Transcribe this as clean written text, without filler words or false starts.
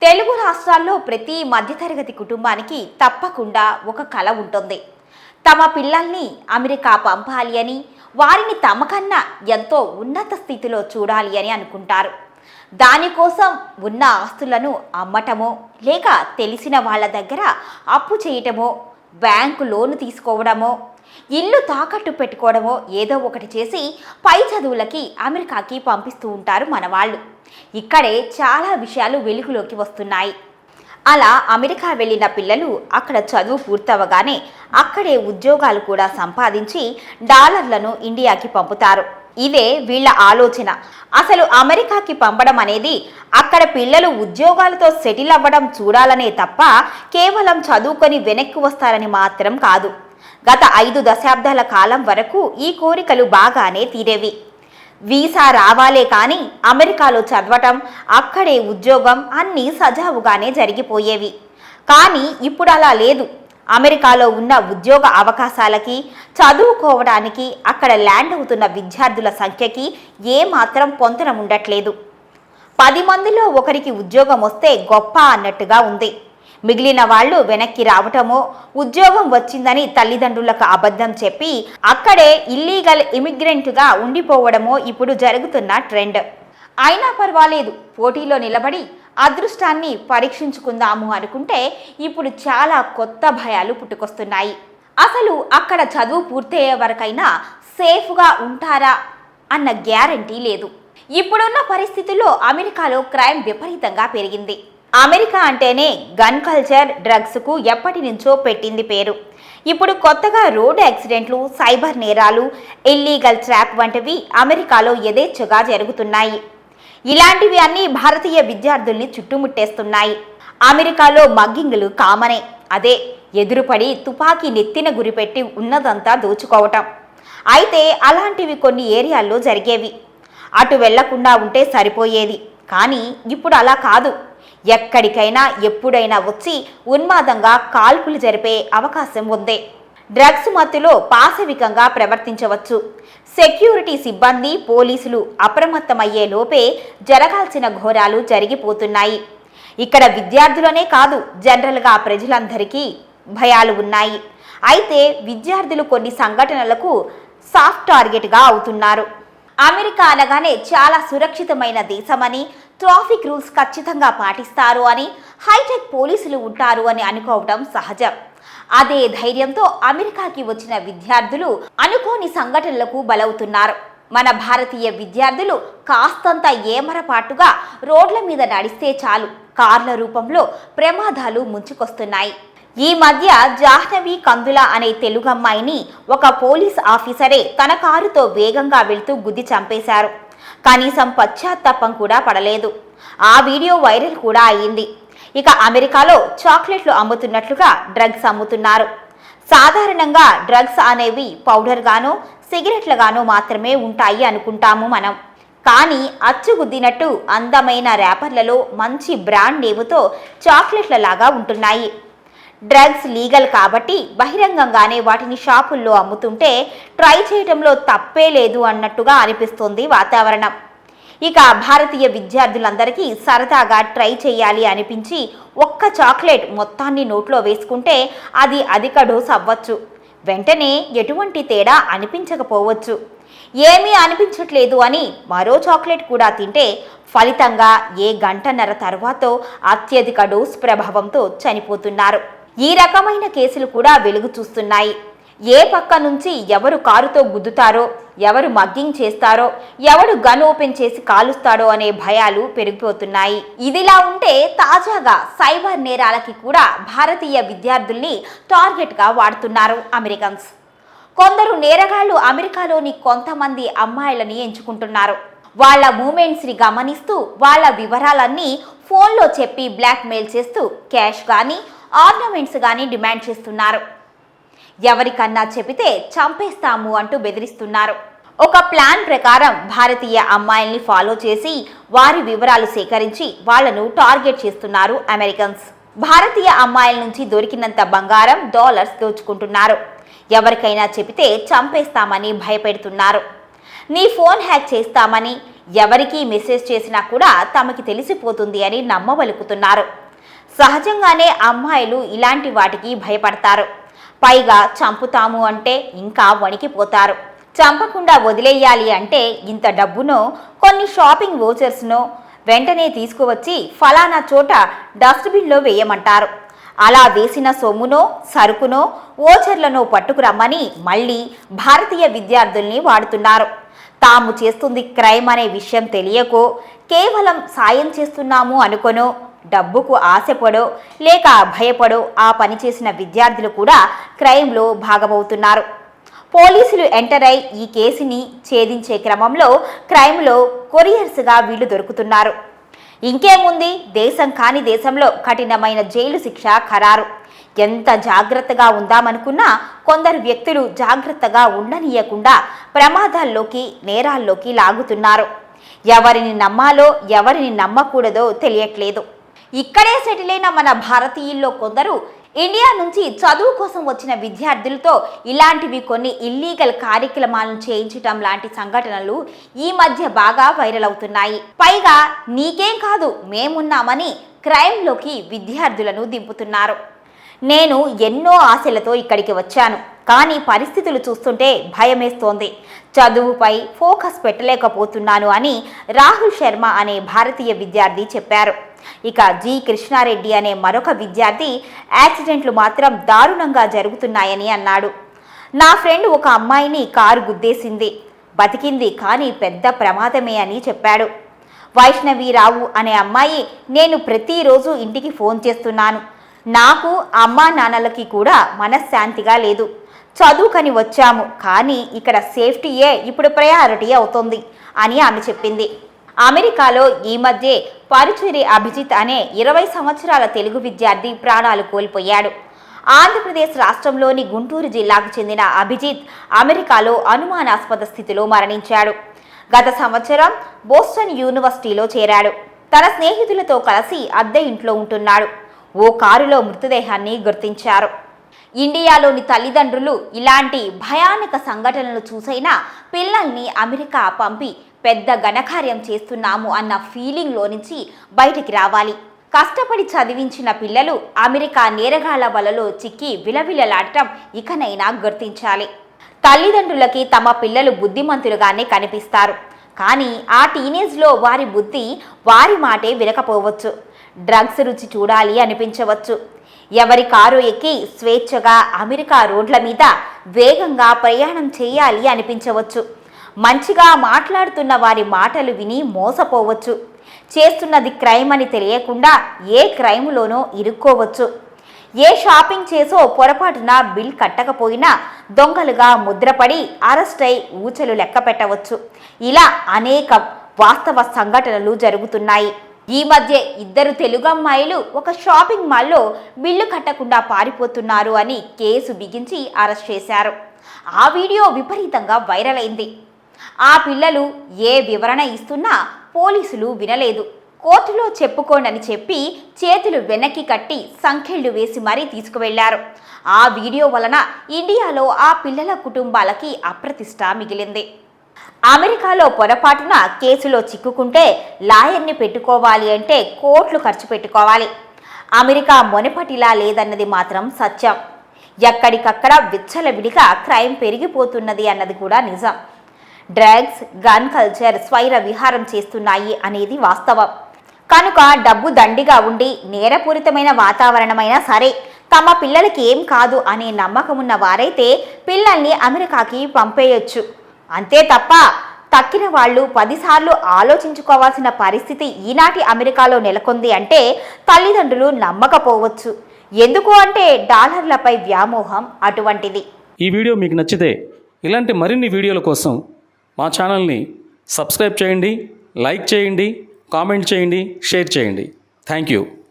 తెలుగు రాష్ట్రాల్లో ప్రతి మధ్యతరగతి కుటుంబానికి తప్పకుండా ఒక కల ఉంటుంది. తమ పిల్లల్ని అమెరికా పంపాలి అని, వారిని తమకన్నా ఎంతో ఉన్నత స్థితిలో చూడాలి అని అనుకుంటారు. దానికోసం ఉన్న ఆస్తులను అమ్మటమో లేక తెలిసిన వాళ్ళ దగ్గర అప్పు చేయటమో, బ్యాంకు లోను తీసుకోవడమో, ఇల్లు తాకట్టు పెట్టుకోవడమో ఏదో ఒకటి చేసి పై చదువులకి అమెరికాకి పంపిస్తూ ఉంటారు మనవాళ్ళు. ఇక్కడే చాలా విషయాలు వెలుగులోకి వస్తున్నాయి. అలా అమెరికా వెళ్ళిన పిల్లలు అక్కడ చదువు పూర్తవగానే అక్కడే ఉద్యోగాలు కూడా సంపాదించి డాలర్లను ఇండియాకి పంపుతారు. ఇదే వీళ్ళ ఆలోచన. అసలు అమెరికాకి పంపడం అనేది అక్కడ పిల్లలు ఉద్యోగాలతో సెటిల్ అవ్వడం చూడాలనే తప్ప కేవలం చదువుకొని వెనక్కి వస్తారని మాత్రం కాదు. గత 5 దశాబ్దాల కాలం వరకు ఈ కోరికలు బాగానే తీరేవి. వీసా రావాలే కానీ అమెరికాలో చదవటం, అక్కడే ఉద్యోగం అన్నీ సజావుగానే జరిగిపోయేవి. కానీ ఇప్పుడు అలా లేదు. అమెరికాలో ఉన్న ఉద్యోగ అవకాశాలకి, చదువుకోవడానికి అక్కడ ల్యాండ్ అవుతున్న విద్యార్థుల సంఖ్యకి ఏమాత్రం పొంతన ఉండట్లేదు. 10 మందిలో ఒకరికి ఉద్యోగం వస్తే గొప్ప అన్నట్టుగా ఉంది. మిగిలిన వాళ్ళు వెనక్కి రావటమో, ఉద్యోగం వచ్చిందని తల్లిదండ్రులకు అబద్ధం చెప్పి అక్కడే ఇల్లీగల్ ఇమిగ్రెంట్గా ఉండిపోవడమో ఇప్పుడు జరుగుతున్న ట్రెండ్. అయినా పర్వాలేదు, పోటీలో నిలబడి అదృష్టాన్ని పరీక్షించుకుందాము అనుకుంటే ఇప్పుడు చాలా కొత్త భయాలు పుట్టుకొస్తున్నాయి. అసలు అక్కడ చదువు పూర్తయ్యే వరకైనా సేఫ్గా ఉంటారా అన్న గ్యారంటీ లేదు. ఇప్పుడున్న పరిస్థితుల్లో అమెరికాలో క్రైమ్ విపరీతంగా పెరిగింది. అమెరికా అంటేనే గన్ కల్చర్, డ్రగ్స్కు ఎప్పటి నుంచో పెట్టింది పేరు. ఇప్పుడు కొత్తగా రోడ్ యాక్సిడెంట్లు, సైబర్ నేరాలు, ఇల్లీగల్ ట్రాప్ వంటివి అమెరికాలో యథేచ్ఛగా జరుగుతున్నాయి. ఇలాంటివి అన్నీ భారతీయ విద్యార్థుల్ని చుట్టుముట్టేస్తున్నాయి. అమెరికాలో మగ్గింగ్లు కామనే. అదే ఎదురుపడి తుపాకీ నెత్తిన గురిపెట్టి ఉన్నదంతా దోచుకోవటం. అయితే అలాంటివి కొన్ని ఏరియాల్లో జరిగేవి. అటు వెళ్లకుండా ఉంటే సరిపోయేది. కానీ ఇప్పుడు అలా కాదు. ఎక్కడికైనా ఎప్పుడైనా వచ్చి ఉన్మాదంగా కాల్పులు జరిపే అవకాశం ఉంది. డ్రగ్స్ మత్తులో పాశవికంగా ప్రవర్తించవచ్చు. సెక్యూరిటీ సిబ్బంది, పోలీసులు అప్రమత్తమయ్యే లోపే జరగాల్సిన ఘోరాలు జరిగిపోతున్నాయి. ఇక్కడ విద్యార్థులనే కాదు, జనరల్గా ప్రజలందరికీ భయాలు ఉన్నాయి. అయితే విద్యార్థులు కొన్ని సంఘటనలకు సాఫ్ట్ టార్గెట్గా అవుతున్నారు. అమెరికా అనగానే చాలా సురక్షితమైన దేశమని, ట్రాఫిక్ రూల్స్ ఖచ్చితంగా పాటిస్తారు అని, హైటెక్ పోలీసులు ఉంటారు అని అనుకోవడం సహజం. అదే ధైర్యంతో అమెరికాకి వచ్చిన విద్యార్థులు అనుకోని సంఘటనలకు బలవుతున్నారు. మన భారతీయ విద్యార్థులు కాస్తంత ఏమరపాటుగా రోడ్ల మీద నడిస్తే చాలు, కార్ల రూపంలో ప్రమాదాలు ముంచుకొస్తున్నాయి. ఈ మధ్య జాహ్నవి కందుల అనే తెలుగమ్మాయిని ఒక పోలీస్ ఆఫీసరే తన కారుతో వేగంగా వెళ్తూ గుద్ది చంపేశారు. కనీసం పశ్చాత్తాపం కూడా పడలేదు. ఆ వీడియో వైరల్ కూడా అయ్యింది. ఇక అమెరికాలో చాక్లెట్లు అమ్ముతున్నట్లుగా డ్రగ్స్ అమ్ముతున్నారు. సాధారణంగా డ్రగ్స్ అనేవి పౌడర్ గానో, సిగరెట్లుగానో మాత్రమే ఉంటాయి అనుకుంటాము మనం. కానీ అచ్చుగుద్దినట్టు అందమైన ర్యాపర్లలో మంచి బ్రాండ్ నేముతో చాక్లెట్ల లాగా ఉంటున్నాయి. డ్రగ్స్ లీగల్ కాబట్టి బహిరంగంగానే వాటిని షాపుల్లో అమ్ముతుంటే ట్రై చేయడంలో తప్పే లేదు అన్నట్టుగా అనిపిస్తుంది వాతావరణం. ఇక భారతీయ విద్యార్థులందరికీ సరదాగా ట్రై చేయాలి అనిపించి ఒక్క చాక్లెట్ మొత్తాన్ని నోట్లో వేసుకుంటే అది అధిక డోస్ అవ్వచ్చు. వెంటనే ఎటువంటి తేడా అనిపించకపోవచ్చు. ఏమీ అనిపించట్లేదు అని మరో చాక్లెట్ కూడా తింటే ఫలితంగా ఏ గంటన్నర తర్వాతో అత్యధిక డోస్ ప్రభావంతో చనిపోతున్నారు. ఈ రకమైన కేసులు కూడా వెలుగు చూస్తున్నాయి. ఏ పక్క నుంచి ఎవరు కారుతో గుద్దుతారో, ఎవరు మగ్గింగ్ చేస్తారో, ఎవడు గన్ ఓపెన్ చేసి కాలుస్తాడో అనే భయాలు పెరిగిపోతున్నాయి. ఇదిలా ఉంటే తాజాగా సైబర్ నేరాలకి కూడా భారతీయ విద్యార్థుల్ని టార్గెట్గా వాడుతున్నారు అమెరికన్స్. కొందరు నేరగాళ్లు అమెరికాలోని కొంతమంది అమ్మాయిలని ఎంచుకుంటున్నారు. వాళ్ళ మూమెంట్స్ని గమనిస్తూ వాళ్ళ వివరాలన్నీ ఫోన్లో చెప్పి బ్లాక్మెయిల్ చేస్తూ క్యాష్ కానీ, ఆర్నమెంట్స్ కానీ డిమాండ్ చేస్తున్నారు. ఎవరికన్నా చెబితే చంపేస్తాము అంటూ బెదిరిస్తున్నారు. ఒక ప్లాన్ ప్రకారం భారతీయ అమ్మాయిల్ని ఫాలో చేసి వారి వివరాలు సేకరించి వాళ్లను టార్గెట్ చేస్తున్నారు అమెరికన్స్. భారతీయ అమ్మాయిల నుంచి దొరికినంత బంగారం, డాలర్స్ దోచుకుంటున్నారు. ఎవరికైనా చెబితే చంపేస్తామని భయపెడుతున్నారు. నీ ఫోన్ హ్యాక్ చేస్తామని, ఎవరికి మెసేజ్ చేసినా కూడా తమకి తెలిసిపోతుంది అని నమ్మవలుకుతున్నారు. సహజంగానే అమ్మాయిలు ఇలాంటి వాటికి భయపడతారు. పైగా చంపుతాము అంటే ఇంకా వణికిపోతారు. చంపకుండా వదిలేయాలి అంటే ఇంత డబ్బునో కొన్ని షాపింగ్ వోచర్స్నో వెంటనే తీసుకువచ్చి ఫలానా చోట డస్ట్బిన్లో వేయమంటారు. అలా వేసిన సొమ్మునో సరుకునో ఓచర్లను పట్టుకురమ్మని మళ్ళీ భారతీయ విద్యార్థుల్ని వాడుతున్నారు. తాము చేస్తుంది క్రైమ్ అనే విషయం తెలియకో, కేవలం సాయం చేస్తున్నాము అనుకొనో, డబ్బుకు ఆశపడో లేక భయపడో ఆ పని చేసిన విద్యార్థులు కూడా క్రైమ్లో భాగమవుతున్నారు. పోలీసులు ఎంటర్ అయి ఈ కేసుని ఛేదించే క్రమంలో క్రైమ్లో కొరియర్స్గా వీళ్లు దొరుకుతున్నారు. ఇంకేముంది, దేశం కాని దేశంలో కఠినమైన జైలు శిక్ష ఖరారు. ఎంత జాగ్రత్తగా ఉందామనుకున్నా కొందరు వ్యక్తులు జాగ్రత్తగా ఉండనీయకుండా ప్రమాదాల్లోకి నేరాల్లోకి లాగుతున్నారు. ఎవరిని నమ్మాలో ఎవరిని నమ్మకూడదో తెలియట్లేదు. ఇక్కడే సెటిల్ అయిన మన భారతీయుల్లో కొందరు ఇండియా నుంచి చదువు కోసం వచ్చిన విద్యార్థులతో ఇలాంటివి కొన్ని ఇల్లీగల్ కార్యక్రమాలను చేయించటం లాంటి సంఘటనలు ఈ మధ్య బాగా వైరల్ అవుతున్నాయి. పైగా నీకేం కాదు మేమున్నామని క్రైమ్లోకి విద్యార్థులను దింపుతున్నారు. నేను ఎన్నో ఆశలతో ఇక్కడికి వచ్చాను, కానీ పరిస్థితులు చూస్తుంటే భయమేస్తోంది. చదువుపై ఫోకస్ పెట్టలేకపోతున్నాను అని రాహుల్ శర్మ అనే భారతీయ విద్యార్థి చెప్పారు. ఇక జి కృష్ణారెడ్డి అనే మరొక విద్యార్థి యాక్సిడెంట్లు మాత్రం దారుణంగా జరుగుతున్నాయని అన్నాడు. నా ఫ్రెండ్ ఒక అమ్మాయిని కారు గుద్దేసింది, బతికింది, కానీ పెద్ద ప్రమాదమే అని చెప్పాడు. వైష్ణవీరావు అనే అమ్మాయి, నేను ప్రతిరోజు ఇంటికి ఫోన్ చేస్తున్నాను, నాకు అమ్మా నాన్నలకి కూడా మనశ్శాంతిగా లేదు. చదువుకని వచ్చాము, కానీ ఇక్కడ సేఫ్టీయే ఇప్పుడు ప్రయారిటీ అవుతుంది అని ఆమె చెప్పింది. అమెరికాలో ఈ మధ్య పరుచూరి అభిజిత్ అనే 20 సంవత్సరాల తెలుగు విద్యార్థి ప్రాణాలు కోల్పోయాడు. ఆంధ్రప్రదేశ్ రాష్ట్రంలోని గుంటూరు జిల్లాకు చెందిన అభిజిత్ అమెరికాలో అనుమానాస్పద స్థితిలో మరణించాడు. గత సంవత్సరం బోస్టన్ యూనివర్సిటీలో చేరాడు. తన స్నేహితులతో కలిసి అద్దె ఇంట్లో ఉంటున్నాడు. ఓ కారులో మృతదేహాన్ని గుర్తించారు. ఇండియాలోని తల్లిదండ్రులు ఇలాంటి భయానక సంఘటనలు చూసైనా పిల్లల్ని అమెరికా పంపి పెద్ద ఘనకార్యం చేస్తున్నాము అన్న ఫీలింగ్లో నుంచి బయటికి రావాలి. కష్టపడి చదివించిన పిల్లలు అమెరికా నేరగాళ్ల వలలో చిక్కి విలవిలలాడటం ఇకనైనా గుర్తించాలి. తల్లిదండ్రులకి తమ పిల్లలు బుద్ధిమంతులుగానే కనిపిస్తారు, కానీ ఆ టీనేజ్లో వారి బుద్ధి వారి మాటే వినకపోవచ్చు. డ్రగ్స్ రుచి చూడాలి అనిపించవచ్చు. ఎవరి కారు ఎక్కి స్వేచ్ఛగా అమెరికా రోడ్ల మీద వేగంగా ప్రయాణం చేయాలి అనిపించవచ్చు. మంచిగా మాట్లాడుతున్న వారి మాటలు విని మోసపోవచ్చు. చేస్తున్నది క్రైమ్ అని తెలియకుండా ఏ క్రైమ్లోనో ఇరుక్కోవచ్చు. ఏ షాపింగ్ చేసో పొరపాటున బిల్ కట్టకపోయినా దొంగలుగా ముద్రపడి అరెస్ట్ అయి ఊచలు లెక్క పెట్టవచ్చు. ఇలా అనేక వాస్తవ సంఘటనలు జరుగుతున్నాయి. ఈ మధ్య 2 తెలుగు అమ్మాయిలు ఒక షాపింగ్ మాల్లో బిల్లు కట్టకుండా పారిపోతున్నారు అని కేసు బిగించి అరెస్ట్ చేశారు. ఆ వీడియో విపరీతంగా వైరల్ అయింది. ఆ పిల్లలు ఏ వివరణ ఇస్తున్నా పోలీసులు వినలేదు. కోర్టులో చెప్పుకోండని చెప్పి చేతులు వెనక్కి కట్టి సంకెళ్లు వేసి మరీ తీసుకువెళ్లారు. ఆ వీడియో వలన ఇండియాలో ఆ పిల్లల కుటుంబాలకి అప్రతిష్ట మిగిలింది. అమెరికాలో పొరపాటున కేసులో చిక్కుకుంటే లాయర్ని పెట్టుకోవాలి అంటే కోట్లు ఖర్చు పెట్టుకోవాలి. అమెరికా మునుపటిలా లేదన్నది మాత్రం సత్యం. ఎక్కడికక్కడ విచ్చలవిడిగా క్రైమ్ పెరిగిపోతున్నది అన్నది కూడా నిజం. డ్రగ్స్, గన్ కల్చర్ స్వైర విహారం చేస్తున్నాయి అనేది వాస్తవం. కనుక డబ్బు దండిగా ఉండి నేరపూరితమైన వాతావరణమైనా సరే తమ పిల్లలకి ఏం కాదు అనే నమ్మకమున్న వారైతే పిల్లల్ని అమెరికాకి పంపేయొచ్చు. అంతే తప్ప తక్కిన వాళ్ళు 10 సార్లు ఆలోచించుకోవాల్సిన పరిస్థితి ఈనాటి అమెరికాలో నెలకొంది అంటే తల్లిదండ్రులు నమ్మకపోవచ్చు. ఎందుకు అంటే డాలర్లపై వ్యామోహం అటువంటిది. ఈ వీడియో మీకు నచ్చితే ఇలాంటి మరిన్ని వీడియోల కోసం మా ఛానల్ని సబ్స్క్రైబ్ చేయండి, లైక్ చేయండి, కామెంట్ చేయండి, షేర్ చేయండి. Thank you.